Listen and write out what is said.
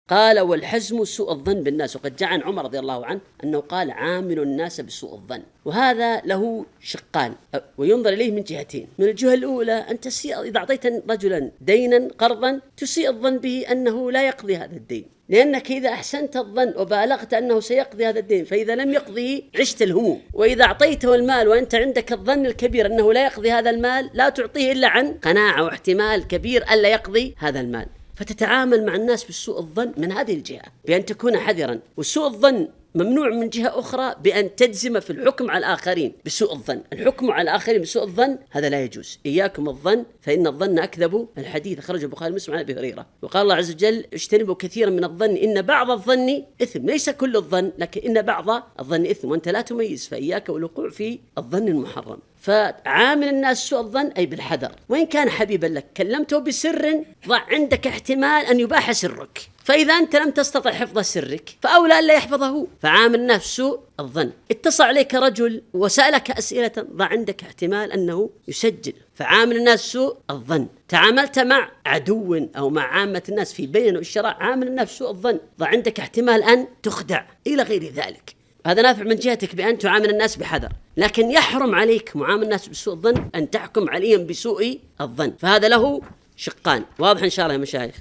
قال والحزم سوء الظن بالناس. وقد جاء عن عمر رضي الله عنه أنه قال عامل الناس بسوء الظن. وهذا له شقان وينظر إليه من جهتين. من الجهة الأولى أن إذا أعطيت رجلا دينا قرضا تسيء الظن به أنه لا يقضي هذا الدين، لأنك إذا أحسنت الظن وبالغت أنه سيقضي هذا الدين فإذا لم يقضيه عشت الهموم. وإذا أعطيته المال وأنت عندك الظن الكبير أنه لا يقضي هذا المال لا تعطيه إلا عن قناعة واحتمال كبير ألا يقضي هذا المال. فتتعامل مع الناس بالسوء الظن من هذه الجهة بأن تكون حذرا. والسوء الظن ممنوع من جهة أخرى بأن تجزم في الحكم على الآخرين بسوء الظن. الحكم على الآخرين بسوء الظن هذا لا يجوز. إياكم الظن فإن الظن أكذب الحديث. أخرجه البخاري ومسلم عن أبي هريرة. وقال الله عز وجل اجتنبوا كثيرا من الظن إن بعض الظن إثم. ليس كل الظن لكن إن بعض الظن إثم، وأنت لا تميز، فإياك والوقوع في الظن المحرم. فعامل الناس سوء الظن أي بالحذر. وإن كان حبيبا لك كلمته بسر ضع عندك احتمال أن يباح سرك، فإذا أنت لم تستطع حفظ سرك فأولى ألا يحفظه. فعامل الناس سوء الظن. اتصل عليك رجل وسألك أسئلة ضع عندك احتمال أنه يسجل، فعامل الناس سوء الظن. تعاملت مع عدو أو مع عامة الناس في بيع والشراء عامل الناس سوء الظن، ضع عندك احتمال أن تخدع إلى غير ذلك. هذا نافع من جهتك بأن تعامل الناس بحذر، لكن يحرم عليك معامل الناس بسوء الظن أن تحكم عليهم بسوء الظن. فهذا له شقان. واضح إن شاء الله يا مشايخ؟